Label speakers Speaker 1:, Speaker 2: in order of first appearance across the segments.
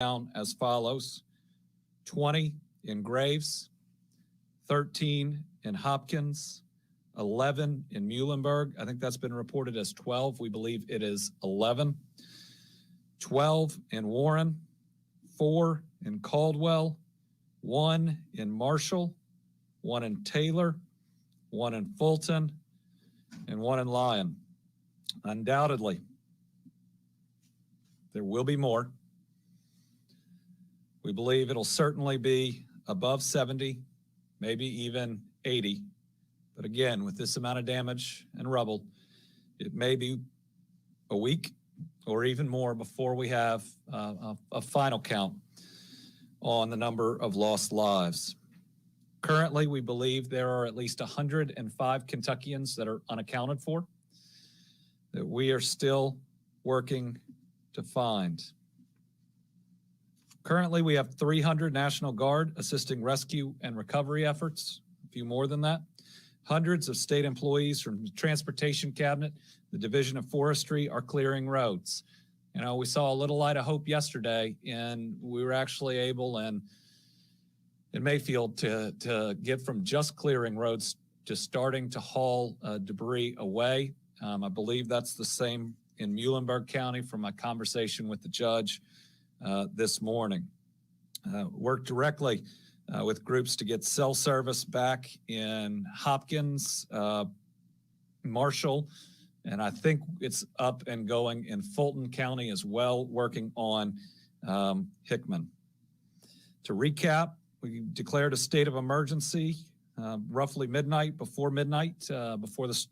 Speaker 1: down as follows: 20 in Graves, 13 in Hopkins, 11 in Muhlenberg. I think that's been reported as 12. We believe it is 11. 12 in Warren, 4 in Caldwell, 1 in Marshall, 1 in Taylor, 1 in Fulton, and 1 in Lyon. Undoubtedly, there will be more. We believe it'll certainly be above 70, maybe even 80. But again, with this amount of damage and rubble, it may be a week or even more before we have a final count on the number of lost lives. Currently, we believe there are at least 105 Kentuckians that are unaccounted for, that we are still working to find. Currently, we have 300 National Guard assisting rescue and recovery efforts, a few more than that. Hundreds of state employees from the Transportation Cabinet, the Division of Forestry are clearing roads. You know, we saw a little light of hope yesterday, and we were actually able in Mayfield to get from just clearing roads to starting to haul debris away. I believe that's the same in Muhlenberg County from my conversation with the judge this morning. Worked directly with groups to get cell service back in Hopkins, Marshall, and I think it's up and going in Fulton County as well, working on Hickman. To recap, we declared a state of emergency roughly before midnight, before the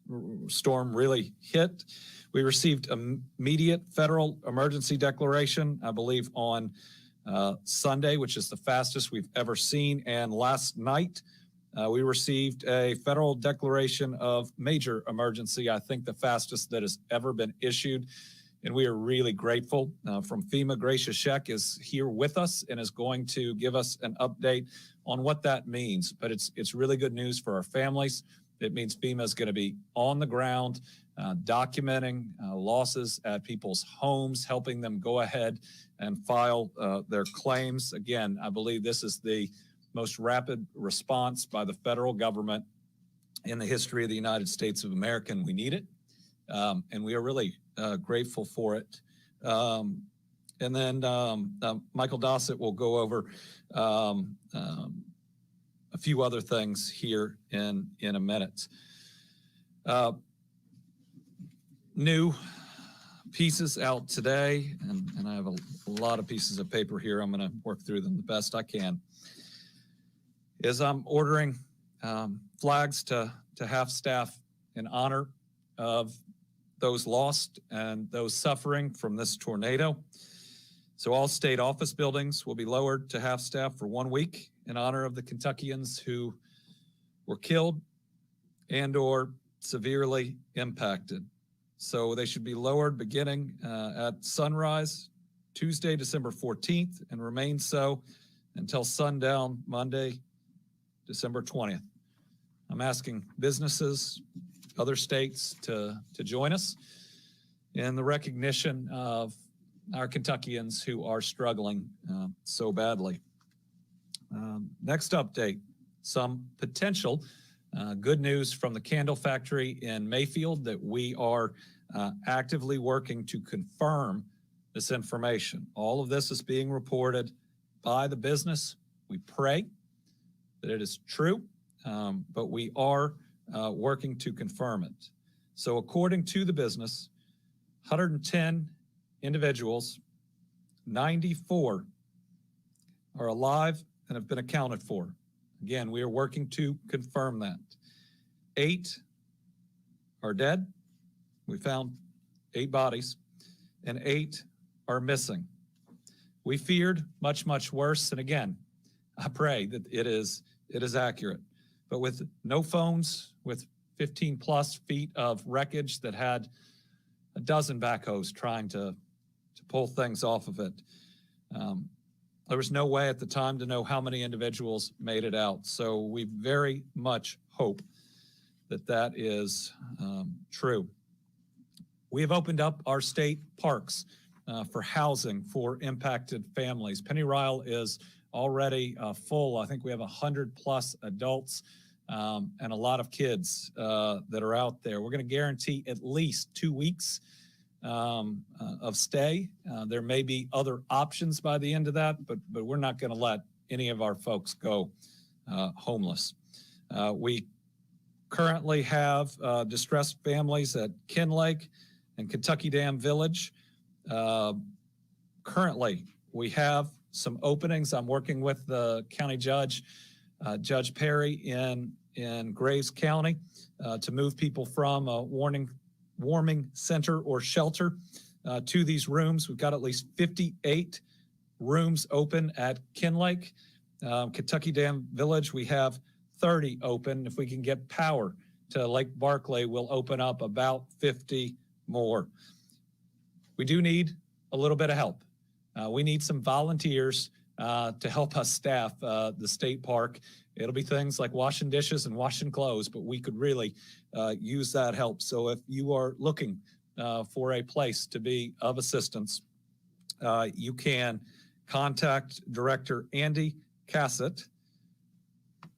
Speaker 1: storm really hit. We received immediate federal emergency declaration, I believe, on Sunday, which is the fastest we've ever seen. And last night, we received a federal declaration of major emergency, I think the fastest that has ever been issued. And we are really grateful. From FEMA, Gracia Sheck is here with us and is going to give us an update on what that means. But it's really good news for our families. It means FEMA is going to be on the ground, documenting losses at people's homes, helping them go ahead and file their claims. Again, I believe this is the most rapid response by the federal government in the history of the United States of America, and we need it. And we are really grateful for it. And then Michael Dossett will go over a few other things here in a minute. New pieces out today, and I have a lot of pieces of paper here. I'm going to work through them the best I can. Is I'm ordering flags to half staff in honor of those lost and those suffering from this tornado. So all state office buildings will be lowered to half staff for 1 week in honor of the Kentuckians who were killed and or severely impacted. So they should be lowered beginning at sunrise, Tuesday, December 14th, and remain so until sundown, Monday, December 20th. I'm asking businesses, other states to join us in the recognition of our Kentuckians who are struggling so badly. Next update, some potential good news from the candle factory in Mayfield that we are actively working to confirm this information. All of this is being reported by the business. We pray that it is true, but we are working to confirm it. So according to the business, 110 individuals, 94 are alive and have been accounted for. Again, we are working to confirm that. 8 are dead. We found 8 bodies, and 8 are missing. We feared much, much worse. And again, I pray that it is accurate. But with no phones, with 15 plus feet of wreckage that had a dozen backhoes trying to pull things off of it, there was no way at the time to know how many individuals made it out. So we very much hope that that is true. We have opened up our state parks for housing for impacted families. Pennyrile is already full. I think we have 100+ adults and a lot of kids that are out there. We're going to guarantee at least 2 weeks of stay. There may be other options by the end of that, but we're not going to let any of our folks go homeless. We currently have distressed families at Kinlake and Kentucky Dam Village. Currently, we have some openings. I'm working with the county judge, Judge Perry in Graves County, to move people from a warming center or shelter to these rooms. We've got at least 58 rooms open at Kinlake. Kentucky Dam Village, we have 30 open. If we can get power to Lake Barkley, we'll open up about 50 more. We do need a little bit of help. We need some volunteers to help us staff the state park. It'll be things like washing dishes and washing clothes, but we could really use that help. So if you are looking for a place to be of assistance, you can contact Director Andy Cassett.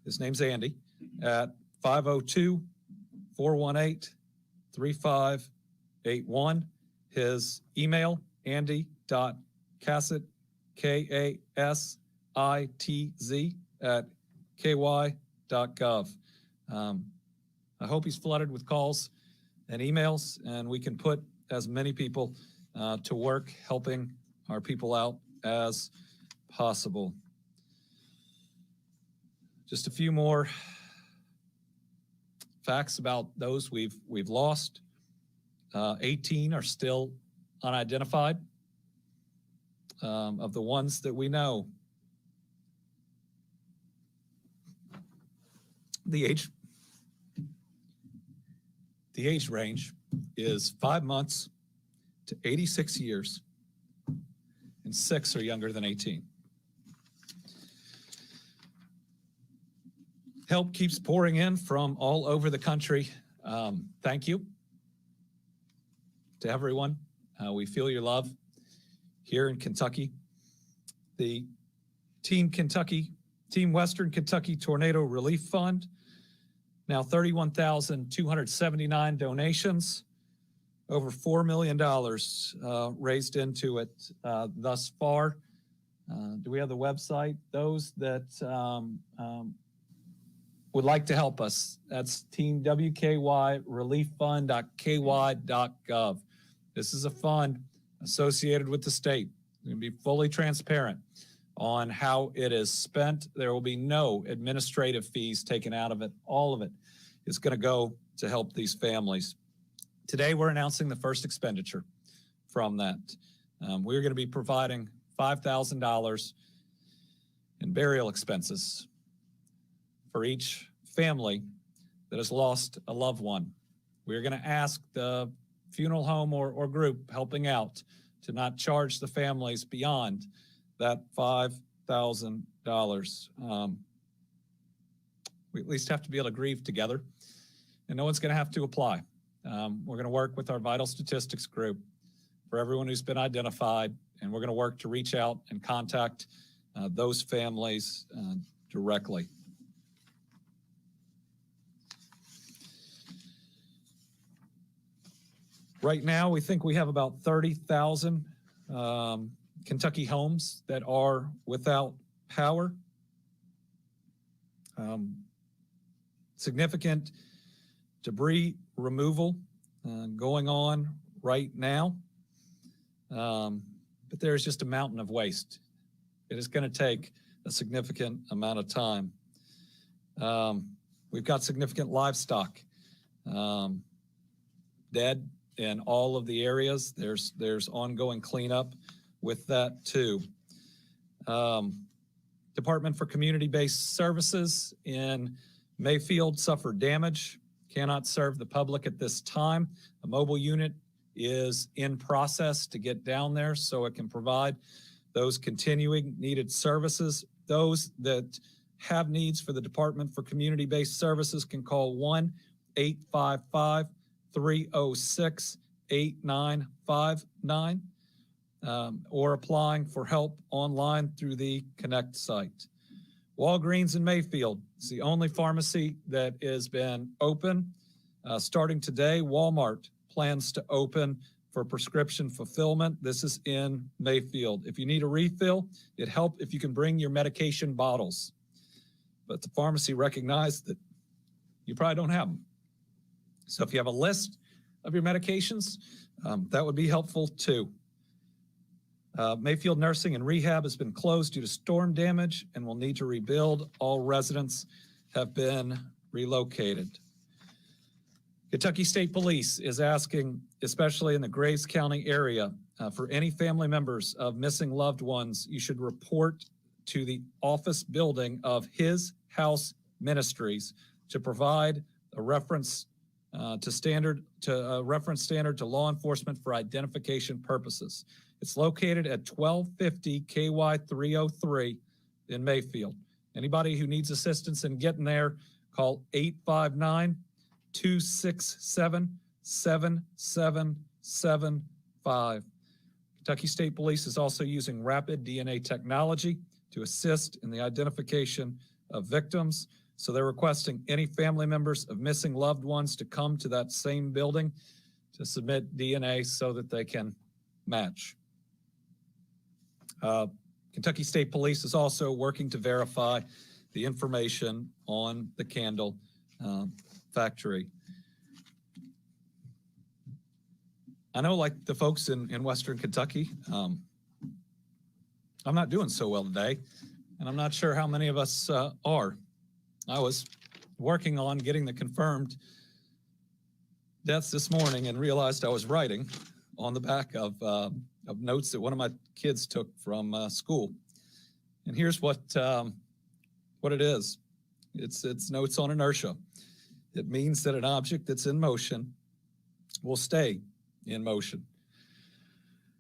Speaker 1: His name's Andy, at 502-418-3581. His email, andy.cassett, KASITZ, @ky.gov. I hope he's flooded with calls and emails, and we can put as many people to work helping our people out as possible. Just a few more facts about those we've lost. 18 are still unidentified. Of the ones that we know, the age range is 5 months to 86 years, and 6 are younger than 18. Help keeps pouring in from all over the country. Thank you to everyone. We feel your love here in Kentucky. The Team Western Kentucky Tornado Relief Fund, now 31,279 donations, over $4 million raised into it thus far. Do we have the website? Those that would like to help us, that's teamwkyrelieffund.ky.gov. This is a fund associated with the state. It's going to be fully transparent on how it is spent. There will be no administrative fees taken out of it. All of it is going to go to help these families. Today, we're announcing the first expenditure from that. We're going to be providing $5,000 in burial expenses for each family that has lost a loved one. We're going to ask the funeral home or group helping out to not charge the families beyond that $5,000. We at least have to be able to grieve together, and no one's going to have to apply. We're going to work with our vital statistics group for everyone who's been identified, and we're going to work to reach out and contact those families directly. Right now, we think we have about 30,000 Kentucky homes that are without power. Significant debris removal going on right now, but there's just a mountain of waste. It is going to take a significant amount of time. We've got significant livestock dead in all of the areas. There's ongoing cleanup with that too. Department for Community-Based Services in Mayfield suffered damage, cannot serve the public at this time. A mobile unit is in process to get down there so it can provide those continuing needed services. Those that have needs for the Department for Community-Based Services can call 1-855-306-8959 or applying for help online through the Connect site. Walgreens in Mayfield is the only pharmacy that has been open. Starting today, Walmart plans to open for prescription fulfillment. This is in Mayfield. If you need a refill, it helps if you can bring your medication bottles. But the pharmacy recognized that you probably don't have them. So if you have a list of your medications, that would be helpful too. Mayfield Nursing and Rehab has been closed due to storm damage and will need to rebuild. All residents have been relocated. Kentucky State Police is asking, especially in the Graves County area, for any family members of missing loved ones, you should report to the office building of His House Ministries to provide a reference standard to law enforcement for identification purposes. It's located at 1250 KY 303 in Mayfield. Anybody who needs assistance in getting there, call 859-267-7775. Kentucky State Police is also using rapid DNA technology to assist in the identification of victims. So they're requesting any family members of missing loved ones to come to that same building to submit DNA so that they can match. Kentucky State Police is also working to verify the information on the candle factory. I know, like the folks in Western Kentucky, I'm not doing so well today, and I'm not sure how many of us are. I was working on getting the confirmed deaths this morning and realized I was writing on the back of notes that one of my kids took from school. And here's what it is. It's notes on inertia. It means that an object that's in motion will stay in motion.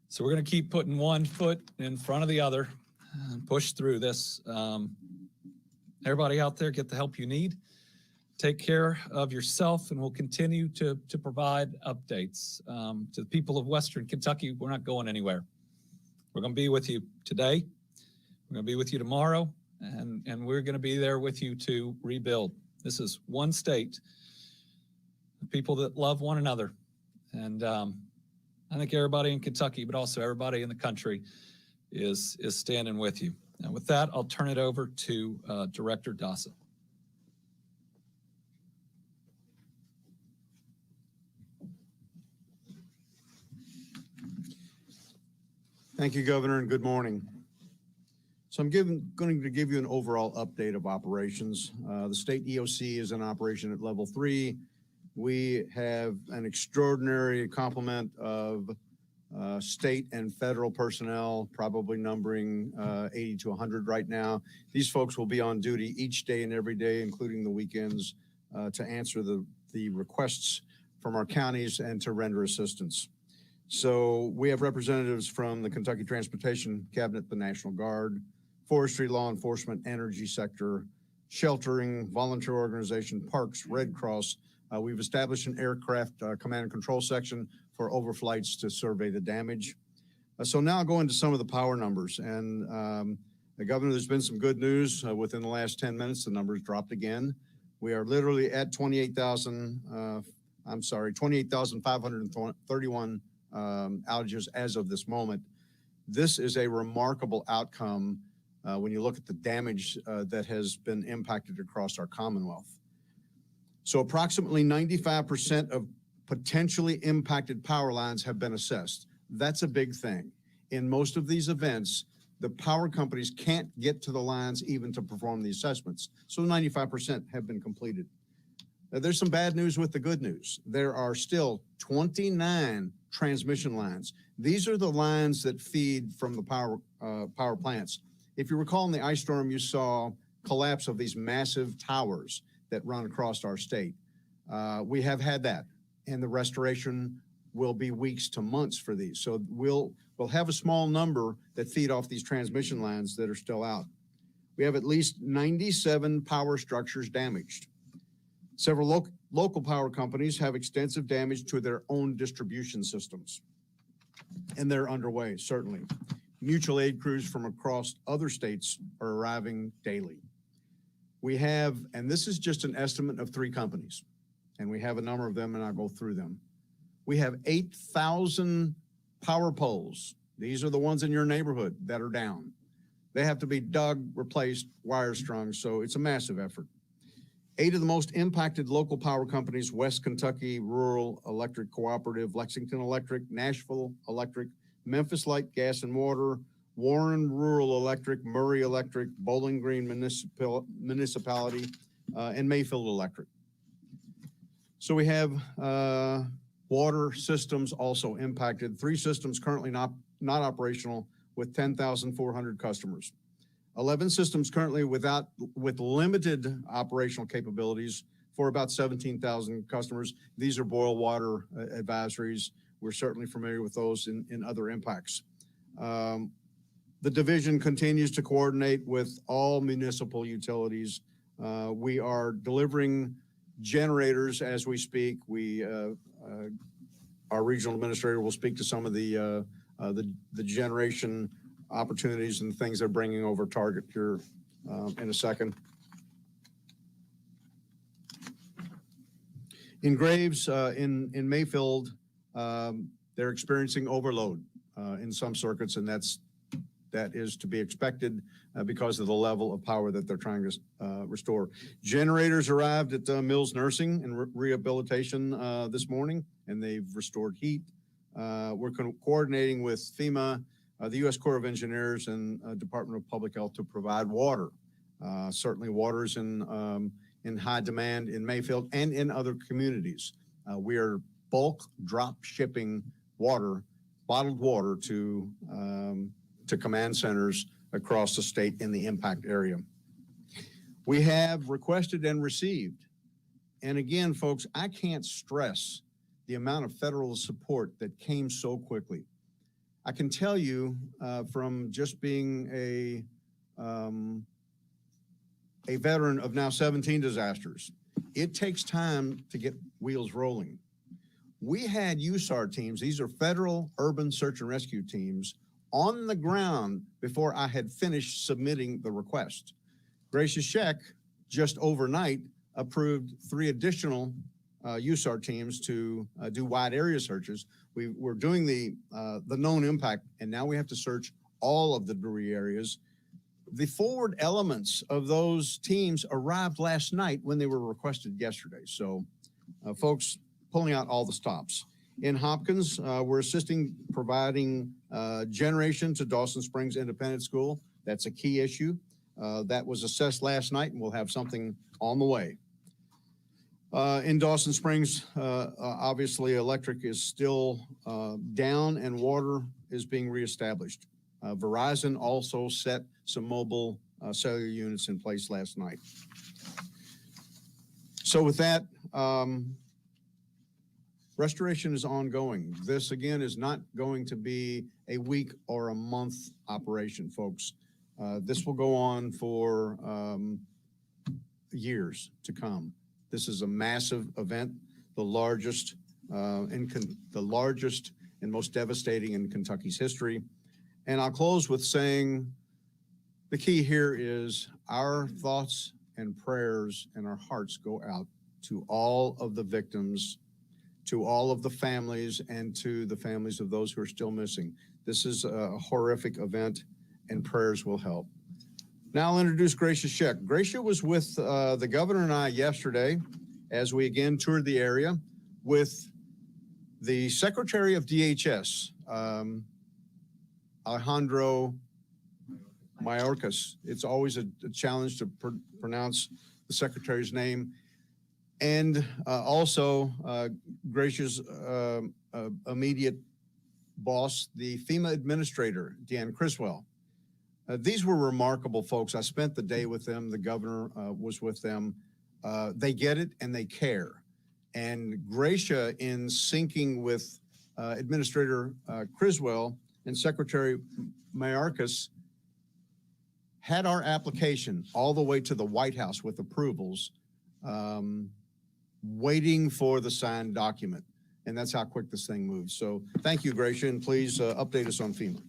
Speaker 1: So we're going to keep putting one foot in front of the other and push through this. Everybody out there, get the help you need. Take care of yourself, and we'll continue to provide updates. To the people of Western Kentucky, we're not going anywhere. We're going to be with you today. We're going to be with you tomorrow, and we're going to be there with you to rebuild. This is one state, people that love one another. And I think everybody in Kentucky, but also everybody in the country is standing with you. And with that, I'll turn it over to Director Dossett.
Speaker 2: Thank you, Governor, and good morning. So I'm going to give you an overall update of operations. The state EOC is in operation at level 3. We have an extraordinary complement of state and federal personnel, probably numbering 80 to 100 right now. These folks will be on duty each day and every day, including the weekends, to answer the requests from our counties and to render assistance. So we have representatives from the Kentucky Transportation Cabinet, the National Guard, forestry, law enforcement, energy sector, sheltering, volunteer organization, parks, Red Cross. We've established an aircraft command and control section for overflights to survey the damage. So now I'll go into some of the power numbers. And the Governor, there's been some good news. Within the last 10 minutes, the numbers dropped again. We are literally at 28,531 outages as of this moment. This is a remarkable outcome when you look at the damage that has been impacted across our Commonwealth. So approximately 95% of potentially impacted power lines have been assessed. That's a big thing. In most of these events, the power companies can't get to the lines even to perform the assessments. So 95% have been completed. Now, there's some bad news with the good news. There are still 29 transmission lines. These are the lines that feed from the power plants. If you recall in the ice storm, you saw collapse of these massive towers that run across our state. We have had that, and the restoration will be weeks to months for these. So we'll have a small number that feed off these transmission lines that are still out. We have at least 97 power structures damaged. Several local power companies have extensive damage to their own distribution systems. and they're underway, certainly. Mutual aid crews from across other states are arriving daily. We have, and this is just an estimate of 3 companies, and we have a number of them, and I'll go through them. We have 8,000 power poles. These are the ones in your neighborhood that are down. They have to be dug, replaced, wire strung, so it's a massive effort. 8 of the most impacted local power companies: West Kentucky Rural Electric Cooperative, Lexington Electric, Nashville Electric, Memphis Light Gas and Water, Warren Rural Electric, Murray Electric, Bowling Green Municipality, and Mayfield Electric. So we have water systems also impacted. 3 systems currently not operational with 10,400 customers. 11 systems currently with limited operational capabilities for about 17,000 customers. These are boil water advisories. We're certainly familiar with those in other impacts. The division continues to coordinate with all municipal utilities. We are delivering generators as we speak. Our regional administrator will speak to some of the generation opportunities and things they're bringing over Target here in a second. In Graves, in Mayfield, they're experiencing overload in some circuits, and that is to be expected because of the level of power that they're trying to restore. Generators arrived at Mills Nursing and Rehabilitation this morning, and they've restored heat. We're coordinating with FEMA, the U.S. Corps of Engineers, and Department of Public Health to provide water. Certainly water is in high demand in Mayfield and in other communities. We are bulk drop shipping water, bottled water to command centers across the state in the impact area. We have requested and received, and again, folks, I can't stress the amount of federal support that came so quickly. I can tell you from just being a veteran of now 17 disasters, it takes time to get wheels rolling. We had USAR teams, these are federal urban search and rescue teams, on the ground before I had finished submitting the request. Gracious Sheck just overnight approved 3 additional USAR teams to do wide area searches. We're doing the known impact, and now we have to search all of the debris areas. The forward elements of those teams arrived last night when they were requested yesterday. So folks, pulling out all the stops. In Hopkins, we're assisting providing generation to Dawson Springs Independent School. That's a key issue. That was assessed last night, and we'll have something on the way. In Dawson Springs, obviously electric is still down and water is being reestablished. Verizon also set some mobile cellular units in place last night. So with that, restoration is ongoing. This, again, is not going to be a week or a month operation, folks. This will go on for years to come. This is a massive event, the largest and most devastating in Kentucky's history. And I'll close with saying the key here is our thoughts and prayers and our hearts go out to all of the victims, to all of the families, and to the families of those who are still missing. This is a horrific event, and prayers will help. Now I'll introduce Gracia Sheck. Gracia was with the governor and I yesterday as we again toured the area with the Secretary of DHS, Alejandro Mayorkas. It's always a challenge to pronounce the Secretary's name. And also Gracia's immediate boss, the FEMA Administrator, Deanne Criswell. These were remarkable folks. I spent the day with them. The governor was with them. They get it and they care. And Gracia, in syncing with Administrator Criswell and Secretary Mayorkas, had our application all the way to the White House with approvals, waiting for the signed document. and that's how quick this thing moves. So thank you, Gracia, and please update us on FEMA.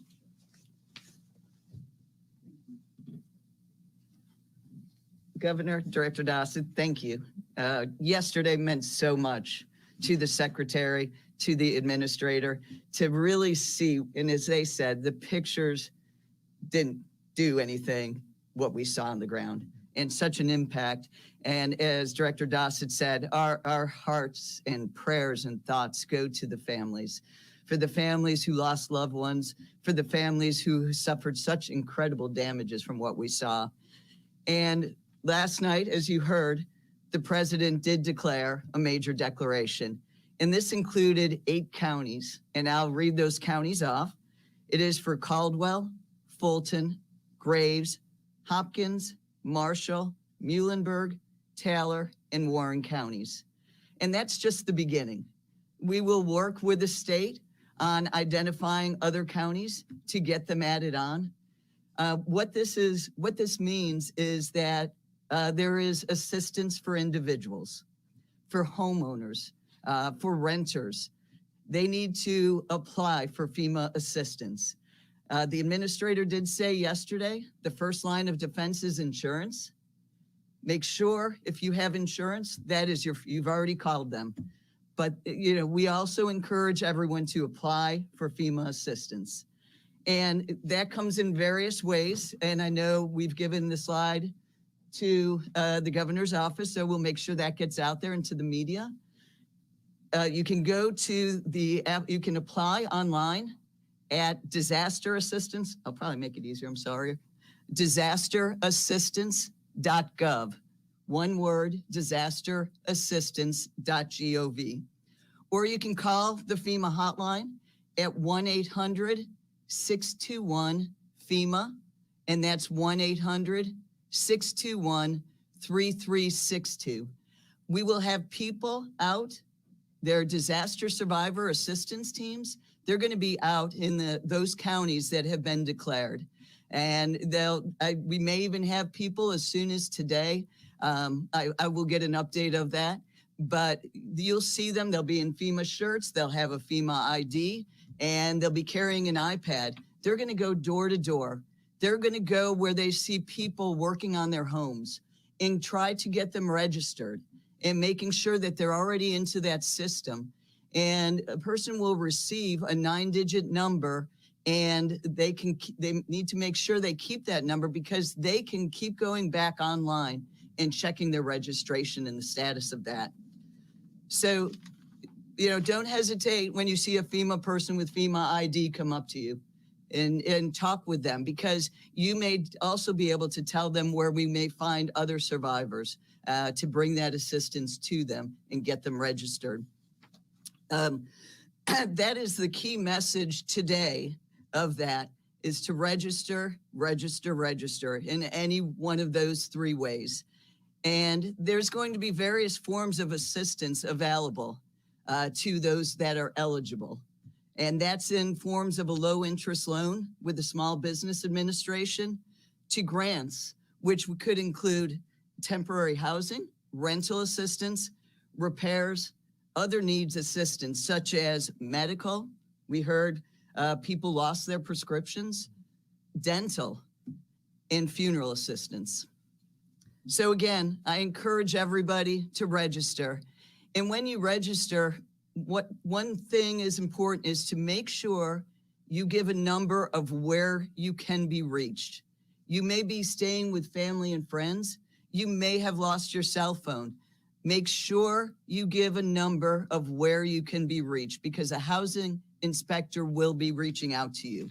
Speaker 3: Governor, Director Dossett, thank you. Yesterday meant so much to the secretary, to the administrator, to really see, and as they said, the pictures didn't do anything what we saw on the ground, and such an impact. And as Director Dossett said, our hearts and prayers and thoughts go to the families, for the families who lost loved ones, for the families who suffered such incredible damages from what we saw. And last night, as you heard, the president did declare a major declaration, and this included 8 counties, and I'll read those counties off. It is for Caldwell, Fulton, Graves, Hopkins, Marshall, Muhlenberg, Taylor, and Warren counties. And that's just the beginning. We will work with the state on identifying other counties to get them added on. What this means is that there is assistance for individuals, for homeowners, for renters. They need to apply for FEMA assistance. The administrator did say yesterday, the first line of defense is insurance. Make sure if you have insurance, that is you've already called them. But we also encourage everyone to apply for FEMA assistance. And that comes in various ways. And I know we've given the slide to the governor's office, so we'll make sure that gets out there into the media. You can go to the app, you can apply online at disaster assistance. I'll probably make it easier, I'm sorry. disasterassistance.gov. One word, disasterassistance.gov. Or you can call the FEMA hotline at 1-800-621-FEMA, and that's 1-800-621-3362. We will have people out, their disaster survivor assistance teams. They're going to be out in those counties that have been declared. And we may even have people as soon as today. I will get an update of that, but you'll see them. They'll be in FEMA shirts. They'll have a FEMA ID, and they'll be carrying an iPad. They're going to go door to door. They're going to go where they see people working on their homes and try to get them registered and making sure that they're already into that system. And a person will receive a 9-digit number, and they need to make sure they keep that number because they can keep going back online and checking their registration and the status of that. So, don't hesitate when you see a FEMA person with FEMA ID come up to you and talk with them, because you may also be able to tell them where we may find other survivors to bring that assistance to them and get them registered. That is the key message today of that, is to register, register, register in any one of those 3 ways. And there's going to be various forms of assistance available to those that are eligible. And that's in forms of a low interest loan with the Small Business Administration, to grants, which could include temporary housing, rental assistance, repairs, other needs assistance, such as medical. We heard people lost their prescriptions, dental, and funeral assistance. So again, I encourage everybody to register. And when you register, one thing is important is to make sure you give a number of where you can be reached. You may be staying with family and friends. You may have lost your cell phone. Make sure you give a number of where you can be reached, because a housing inspector will be reaching out to you.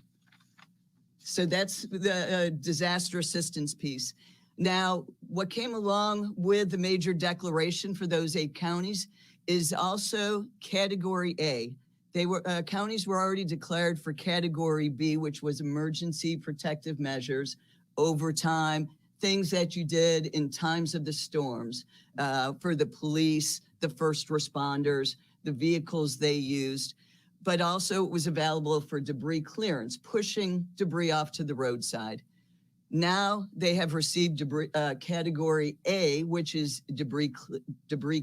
Speaker 3: So that's the disaster assistance piece. Now, what came along with the major declaration for those 8 counties is also Category A. Counties were already declared for Category B, which was emergency protective measures, overtime, things that you did in times of the storms, for the police, the first responders, the vehicles they used, but also it was available for debris clearance, pushing debris off to the roadside. Now they have received Category A, which is debris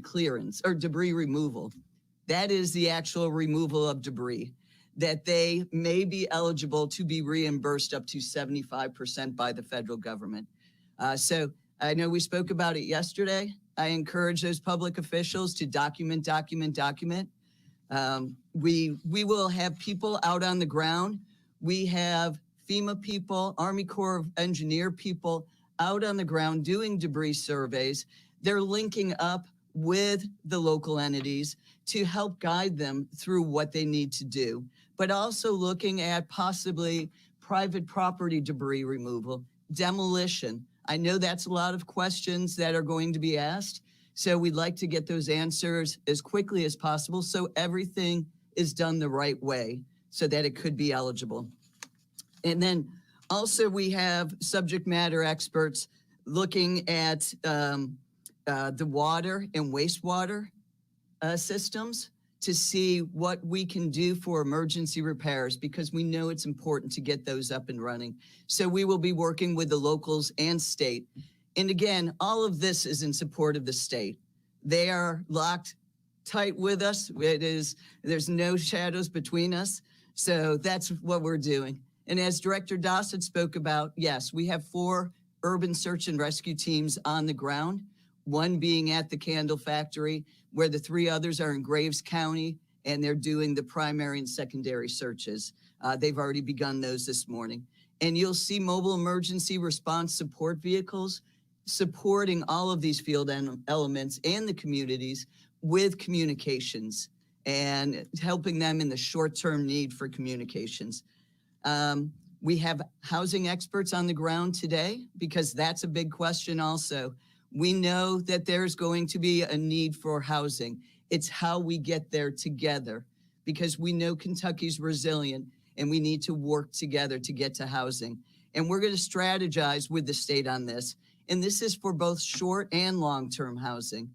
Speaker 3: clearance or debris removal. That is the actual removal of debris, that they may be eligible to be reimbursed up to 75% by the federal government. So I know we spoke about it yesterday. I encourage those public officials to document. We will have people out on the ground. We have FEMA people, Army Corps of Engineer people out on the ground doing debris surveys. They're linking up with the local entities to help guide them through what they need to do, but also looking at possibly private property debris removal, demolition. I know that's a lot of questions that are going to be asked. So we'd like to get those answers as quickly as possible so everything is done the right way so that it could be eligible. And then also we have subject matter experts looking at the water and wastewater systems to see what we can do for emergency repairs, because we know it's important to get those up and running. So we will be working with the locals and state. And again, all of this is in support of the state. They are locked tight with us. There's no shadows between us. So that's what we're doing. And as Director Dossett spoke about, yes, we have 4 urban search and rescue teams on the ground, one being at the Candle Factory, where the 3 others are in Graves County, and they're doing the primary and secondary searches. They've already begun those this morning. And you'll see mobile emergency response support vehicles supporting all of these field elements and the communities with communications and helping them in the short-term need for communications. We have housing experts on the ground today because that's a big question also. We know that there's going to be a need for housing. It's how we get there together, because we know Kentucky's resilient and we need to work together to get to housing. And we're going to strategize with the state on this. And this is for both short and long-term housing.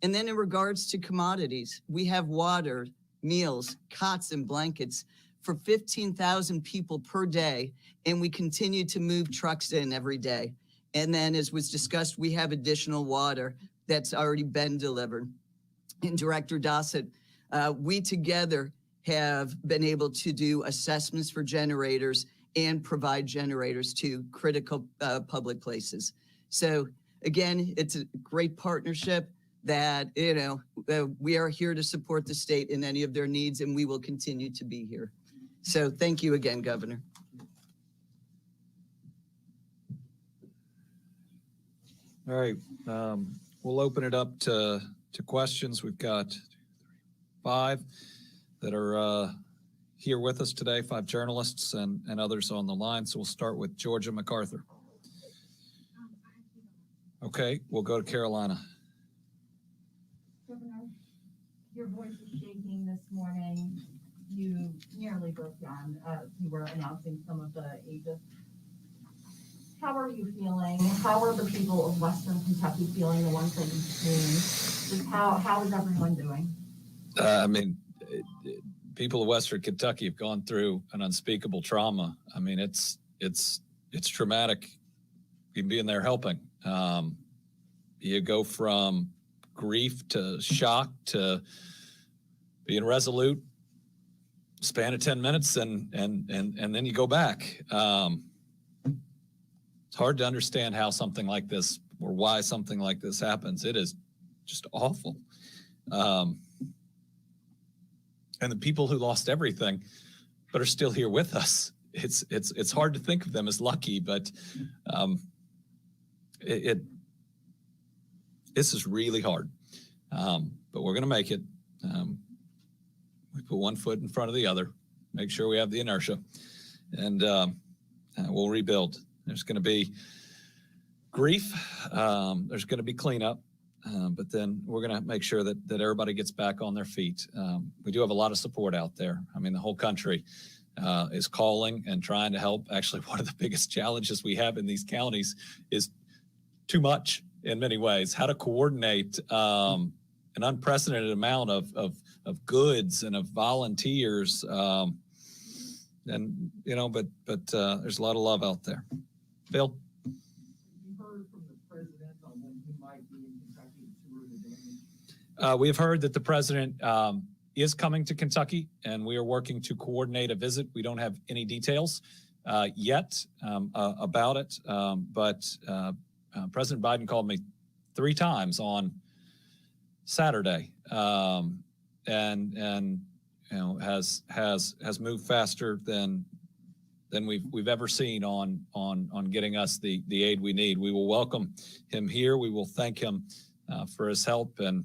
Speaker 3: And then in regards to commodities, we have water, meals, cots, and blankets for 15,000 people per day. And we continue to move trucks in every day. And then, as was discussed, we have additional water that's already been delivered. And Director Dossett, we together have been able to do assessments for generators and provide generators to critical public places. So again, it's a great partnership that, we are here to support the state in any of their needs, and we will continue to be here. So thank you again, Governor.
Speaker 1: All right, we'll open it up to questions. We've got 5 that are here with us today, 5 journalists and others on the line. So we'll start with Georgia MacArthur. Okay, we'll go to Carolina.
Speaker 4: Governor, your voice is shaking this morning. You nearly broke down. You were announcing some of the ages. How are you feeling? How are the people of Western Kentucky feeling, the ones that you've seen? Just how is everyone doing?
Speaker 1: People of Western Kentucky have gone through an unspeakable trauma. I mean, it's traumatic even being there helping. You go from grief to shock to being resolute, span of 10 minutes, and then you go back. It's hard to understand how something like this, or why something like this happens. It is just awful. And the people who lost everything but are still here with us, it's hard to think of them as lucky, but this is really hard. But we're going to make it. We put one foot in front of the other, make sure we have the inertia, and we'll rebuild. There's going to be grief. There's going to be cleanup. But then we're going to make sure that everybody gets back on their feet. We do have a lot of support out there. I mean, the whole country is calling and trying to help. Actually, one of the biggest challenges we have in these counties is too much in many ways. How to coordinate an unprecedented amount of goods and of volunteers. But there's a lot of love out there. Bill?
Speaker 5: We have heard that the president
Speaker 1: is coming to Kentucky, and we are working to coordinate a visit. We don't have any details yet about it, but President Biden called me 3 times on Saturday, and you know has moved faster than we've ever seen on getting us the aid we need. We will welcome him here. We will thank him for his help, and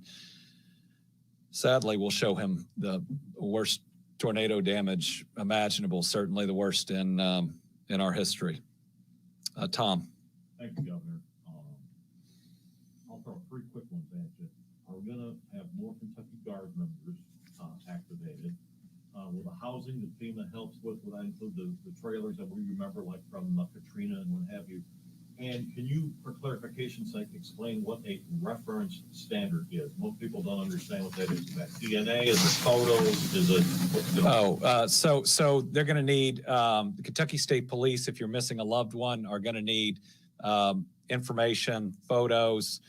Speaker 1: sadly, we'll show him the worst tornado damage imaginable, certainly the worst in our history. Tom.
Speaker 5: Thank you, Governor. I'll throw 3 quick ones at you. Are we going to have more Kentucky Guard members activated? Will the housing that FEMA helps with, will that include the trailers that we remember, like from Katrina and what have you? And can you, for clarification's sake, explain what a reference standard is? Most people don't understand what that is. Is that DNA? Is it photos? Is it?
Speaker 1: So they're going to need the Kentucky State Police, if you're missing a loved one, are going to need information, photos,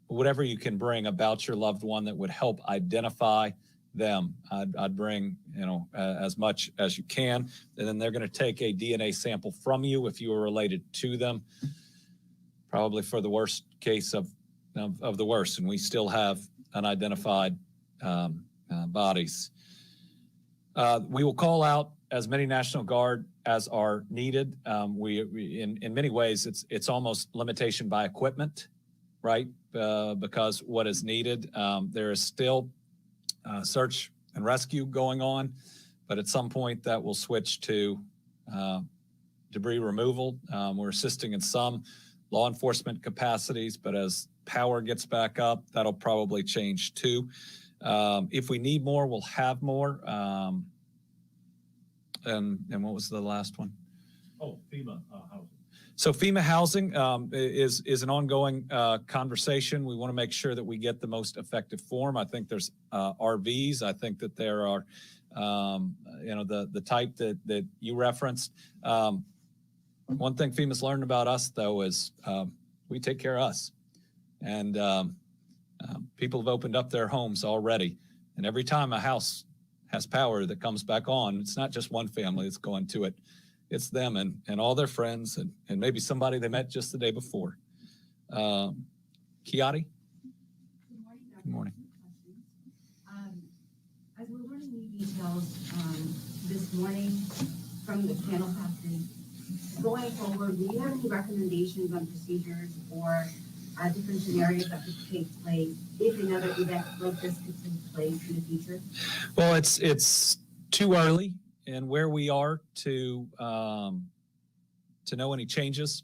Speaker 1: whatever you can bring about your loved one that would help identify them. I'd bring, as much as you can, and then they're going to take a DNA sample from you if you were related to them, probably for the worst case of the worst. And we still have unidentified bodies. We will call out as many National Guard as are needed. We in many ways, it's almost limitation by equipment, right? Because what is needed, there is still search and rescue going on, but at some point that will switch to debris removal. We're assisting in some law enforcement capacities, but as power gets back up, that'll probably change too. If we need more, we'll have more. And what was the last one?
Speaker 5: Oh, FEMA housing.
Speaker 1: So FEMA housing is an ongoing conversation. We want to make sure that we get the most effective form. I think there's RVs. I think that there are, the type that you referenced. One thing FEMA's learned about us, though, is we take care of us. And people have opened up their homes already. And every time a house has power that comes back on, it's not just one family that's going to it. It's them and all their friends and maybe somebody they met just the day before. Kiati?
Speaker 6: Good morning.
Speaker 1: Good morning.
Speaker 6: As we're learning new details this morning from the panel captain, going forward, do you have any recommendations on procedures or different scenarios that could take place if another event like this could take place in the future?
Speaker 1: Well, it's too early in where we are to know any changes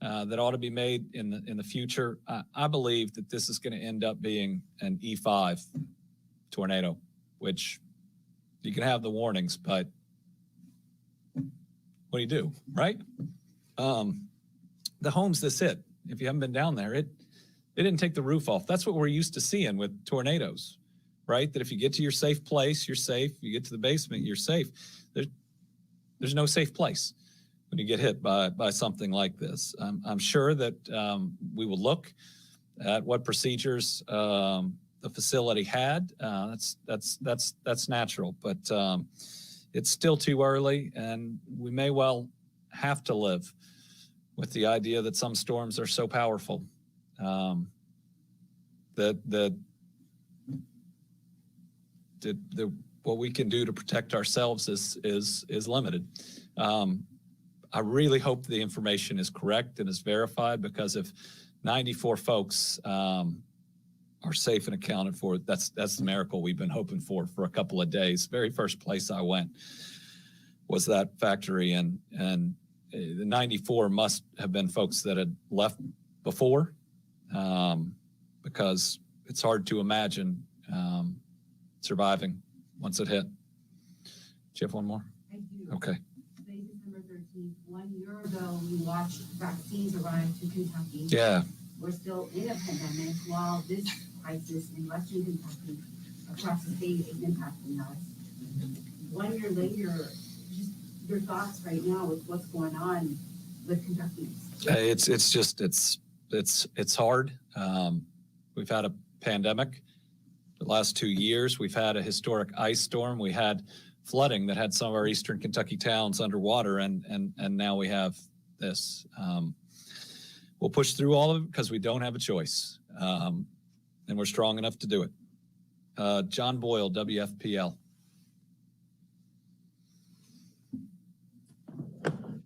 Speaker 1: that ought to be made in the future. I believe that this is going to end up being an E5 tornado, which you can have the warnings, but what do, right? The homes this hit, if you haven't been down there, it didn't take the roof off. That's what we're used to seeing with tornadoes, right? That if you get to your safe place, you're safe. You get to the basement, you're safe. There's no safe place when you get hit by something like this. I'm sure that we will look at what procedures the facility had. That's natural, but it's still too early, and we may well have to live with the idea that some storms are so powerful that what we can do to protect ourselves is limited. I really hope the information is correct and is verified, because if 94 folks are safe and accounted for, that's the miracle we've been hoping for a couple of days. Very first place I went was that factory, and the 94 must have been folks that had left before, because it's hard to imagine surviving once it hit. Do you have one more?
Speaker 6: I do.
Speaker 1: Okay.
Speaker 6: Today, December 13th, 1 year ago, we watched vaccines arrive to Kentucky.
Speaker 1: Yeah.
Speaker 6: We're still in a pandemic while this crisis in Western Kentucky across the state is impacting us. 1 year later, just your thoughts right now with what's going on with Kentucky. It's
Speaker 1: hard. We've had a pandemic. the last 2 years. We've had a historic ice storm. We had flooding that had some of our eastern Kentucky towns underwater, and now we have this. We'll push through all of it because we don't have a choice, and we're strong enough to do it. John Boyle, WFPL.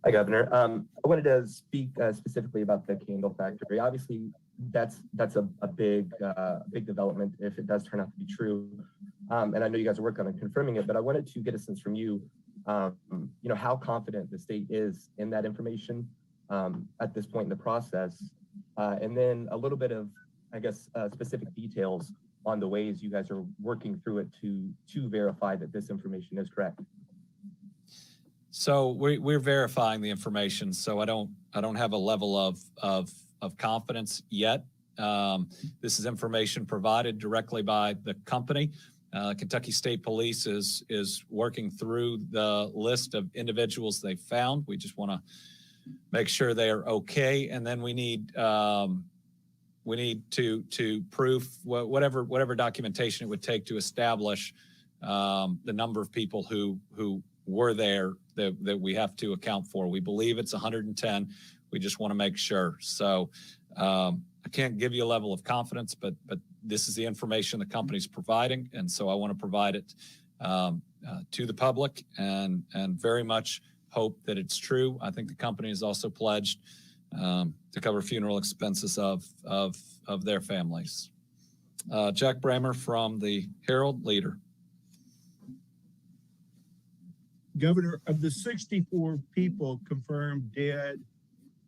Speaker 7: Hi, Governor. I wanted to speak specifically about the candle factory. Obviously, that's a big development if it does turn out to be true. And I know you guys are working on confirming it, but I wanted to get a sense from you, how confident the state is in that information at this point in the process, and then a little bit of, I guess, specific details on the ways you guys are working through it to verify that this information is correct.
Speaker 1: So we're verifying the information. So I don't have a level of confidence yet. This is information provided directly by the company. Kentucky State Police is working through the list of individuals they found. We just want to make sure they are okay, and then we need to proof whatever documentation it would take to establish the number of people who were there that we have to account for. We believe it's 110. We just want to make sure. So I can't give you a level of confidence, but this is the information the company's providing, and so I want to provide it to the public and very much hope that it's true. I think the company has also pledged to cover funeral expenses of their families. Jack Bramer from the Herald Leader.
Speaker 8: Governor, of the 64 people confirmed dead,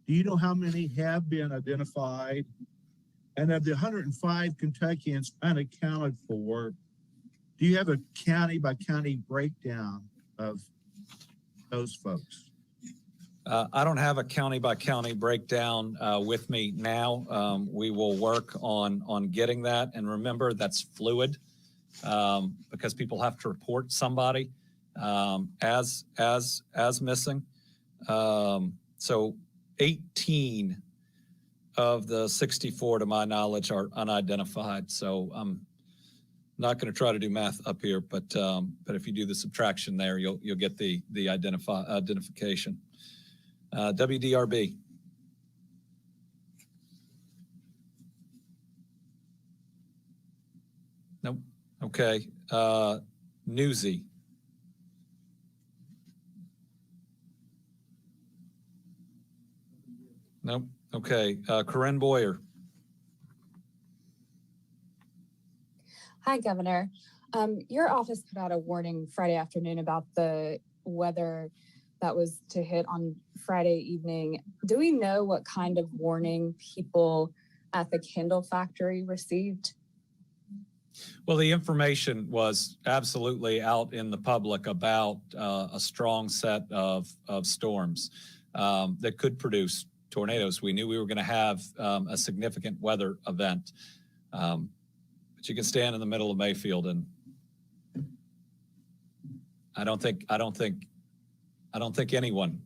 Speaker 8: do you know how many have been identified? And of the 105 Kentuckians unaccounted for, do you have a county by county breakdown of those folks?
Speaker 1: I don't have a county by county breakdown with me now. We will work on getting that. And remember, that's fluid because people have to report somebody as missing. So 18 of the 64, to my knowledge, are unidentified. So I'm not going to try to do math up here, but if you do the subtraction there, you'll get the identification. WDRB. Nope. Okay. Newsy. Nope. Okay. Corinne Boyer.
Speaker 9: Hi, Governor. Your office put out a warning Friday afternoon about the weather that was to hit on Friday evening. Do we know what kind of warning people at the candle factory received?
Speaker 1: Well, the information was absolutely out in the public about a strong set of storms that could produce tornadoes. We knew we were going to have a significant weather event, but you can stand in the middle of Mayfield, and I don't think anyone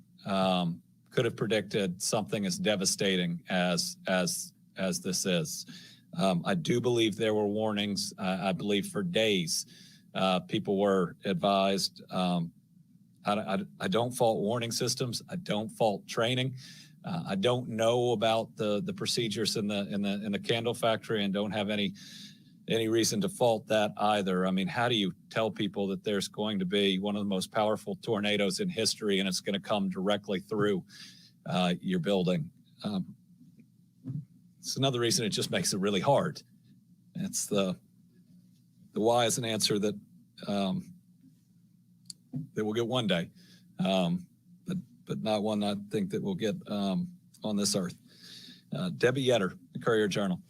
Speaker 1: could have predicted something as devastating as this is. I do believe there were warnings. I believe for days people were advised. I don't fault warning systems. I don't fault training. I don't know about the procedures in the candle factory, and don't have any reason to fault that either. I mean, how do you tell people that there's going to be one of the most powerful tornadoes in history and it's going to come directly through your building? It's another reason it just makes it really hard. It's the why is an answer that we'll get one day, but not one I think that we'll get on this earth. Debbie Yetter, the Courier Journal.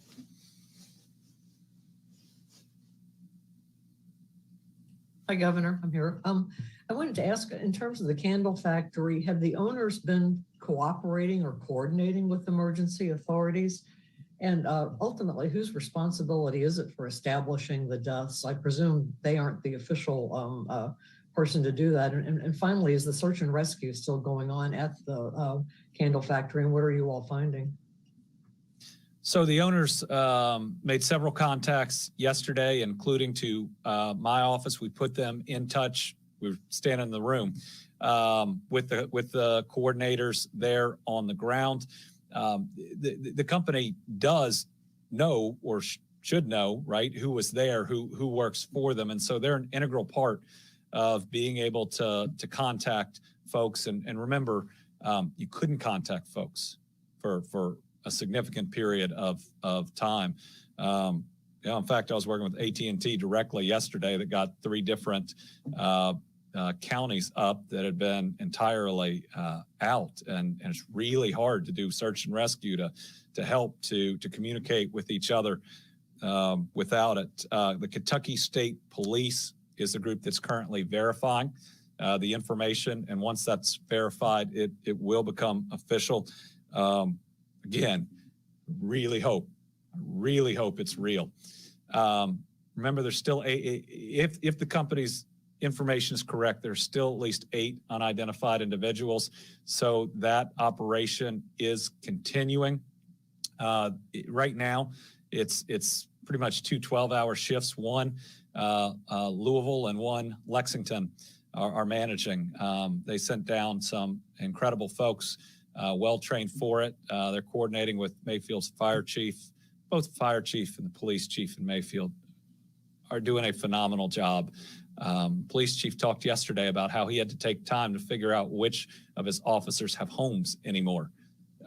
Speaker 10: Hi, Governor. I'm here. I wanted to ask, in terms of the candle factory, have the owners been cooperating or coordinating with emergency authorities? And ultimately, whose responsibility is it for establishing the deaths? I presume they aren't the official person to do that. And finally, is the search and rescue still going on at the candle factory? And what are you all finding?
Speaker 1: So the owners made several contacts yesterday, including to my office. We put them in touch. We were standing in the room with the coordinators there on the ground. The company does know or should know, right, who was there, who works for them, and so they're an integral part of being able to contact folks. And remember, you couldn't contact folks for a significant period of time. In fact, I was working with AT&T directly yesterday that got 3 different counties up that had been entirely out, and it's really hard to do search and rescue to help to communicate with each other without it. The Kentucky State Police is the group that's currently verifying the information, and once that's verified, it will become official. Again, really hope it's real. Remember, there's still if the company's information is correct, there's still at least 8 unidentified individuals. So that operation is continuing. Right now, it's pretty much 2 12-hour shifts. One Louisville and one Lexington are managing. They sent down some incredible folks, well trained for it. They're coordinating with Mayfield's fire chief. Both the fire chief and the police chief in Mayfield are doing a phenomenal job. Police chief talked yesterday about how he had to take time to figure out which of his officers have homes anymore,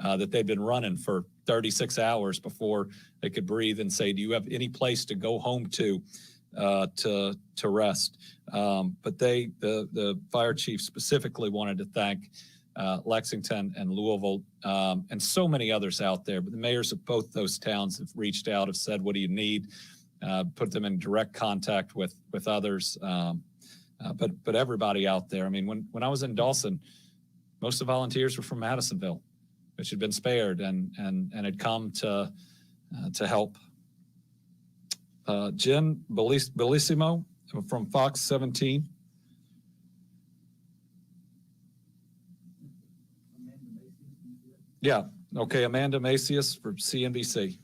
Speaker 1: that they'd been running for 36 hours before they could breathe and say, do you have any place to go home to rest? But the fire chief specifically wanted to thank Lexington and Louisville, and so many others out there. But the mayors of both those towns have reached out, have said, what do you need? Put them in direct contact with others. But everybody out there, I mean, when I was in Dawson, most of the volunteers were from Madisonville, which had been spared and had come to help. Jen Bellissimo from Fox 17. Yeah, okay, Amanda Macias for CNBC.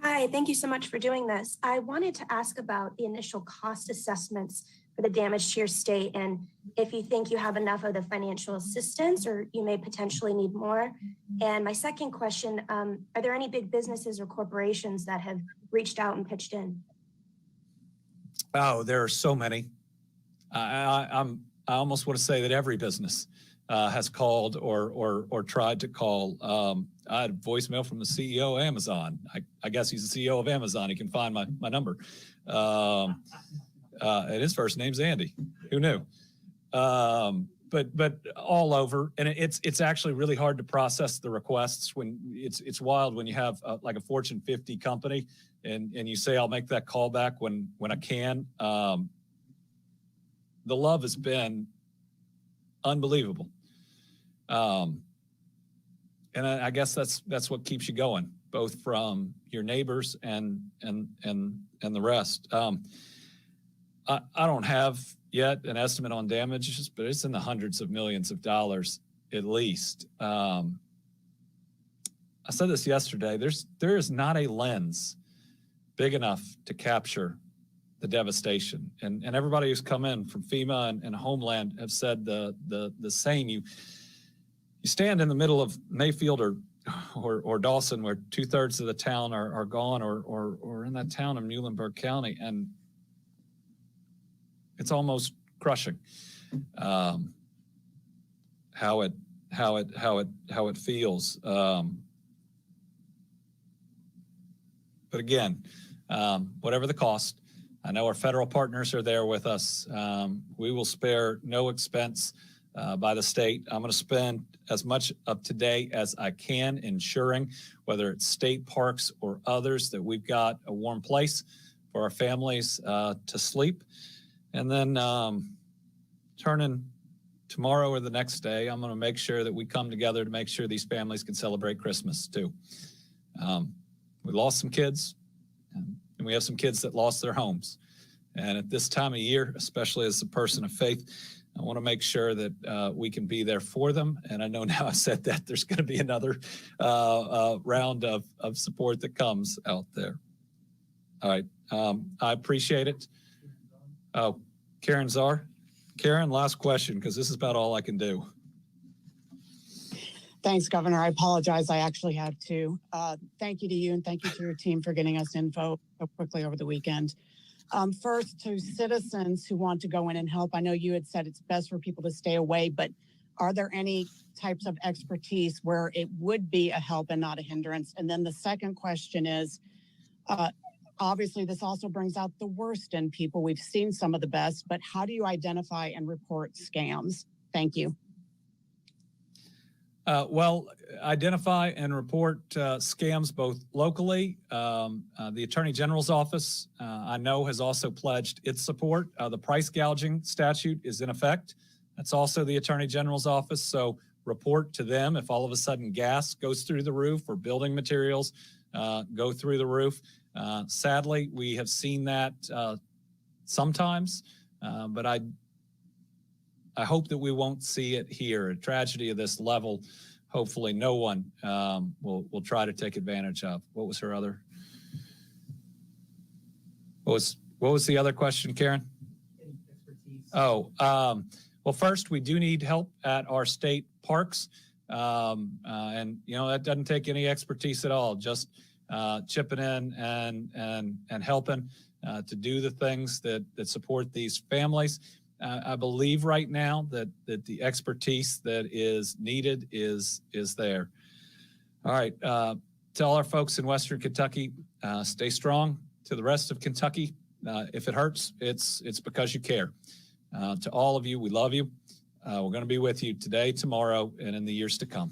Speaker 11: Hi, thank you so much for doing this. I wanted to ask about the initial cost assessments for the damage to your state, and if you think you have enough of the financial assistance or you may potentially need more. And my second question, are there any big businesses or corporations that have reached out and pitched in?
Speaker 1: Oh, there are so many. I almost want to say that every business has called or tried to call. I had a voicemail from the CEO of Amazon. I guess he's the CEO of Amazon. He can find my number. And his first name's Andy. Who knew? But all over, and it's actually really hard to process the requests when it's wild when you have like a Fortune 50 company and you say I'll make that call back when I can. The love has been unbelievable, and I guess that's what keeps you going, both from your neighbors and the rest. I don't have yet an estimate on damages, but it's in the hundreds of millions of dollars at least. I said this yesterday. There is not a lens big enough to capture the devastation, and everybody who's come in from FEMA and Homeland have said the same. You stand in the middle of Mayfield or Dawson, where 2/3 of the town are gone, or in that town of Muhlenberg County, and it's almost crushing how it feels. But again, whatever the cost, I know our federal partners are there with us. We will spare no expense by the state. I'm going to spend as much of today as I can ensuring, whether it's state parks or others, that we've got a warm place for our families to sleep. And then turning tomorrow or the next day, I'm going to make sure that we come together to make sure these families can celebrate Christmas too. We lost some kids, and we have some kids that lost their homes. And at this time of year, especially as a person of faith, I want to make sure that we can be there for them. And I know now I said that there's going to be another round of support that comes out there. All right. I appreciate it. Oh, Karen Czar. Karen, last question, because this is about all I can do.
Speaker 12: Thanks, Governor. I apologize. I actually had to. Thank you to you and thank you to your team for getting us info so quickly over the weekend. First, to citizens who want to go in and help, I know you had said it's best for people to stay away, but are there any types of expertise where it would be a help and not a hindrance? And then the second question is, obviously, this also brings out the worst in people. We've seen some of the best, but how do you identify and report scams? Thank you.
Speaker 1: Well, identify and report scams both locally. The Attorney General's office, I know, has also pledged its support. The price gouging statute is in effect. That's also the Attorney General's office. So report to them if all of a sudden gas goes through the roof or building materials go through the roof. Sadly, we have seen that sometimes, but I hope that we won't see it here. A tragedy of this level, hopefully no one will try to take advantage of. What was her other? What was the other question, Karen? Oh, well, first, we do need help at our state parks. And, you know, that doesn't take any expertise at all, just chipping in and helping to do the things that support these families. I believe right now that the expertise that is needed is there. All right. To all our folks in Western Kentucky, stay strong. To the rest of Kentucky, if it hurts, it's because you care. To all of you, we love you. We're going to be with you today, tomorrow, and in the years to come.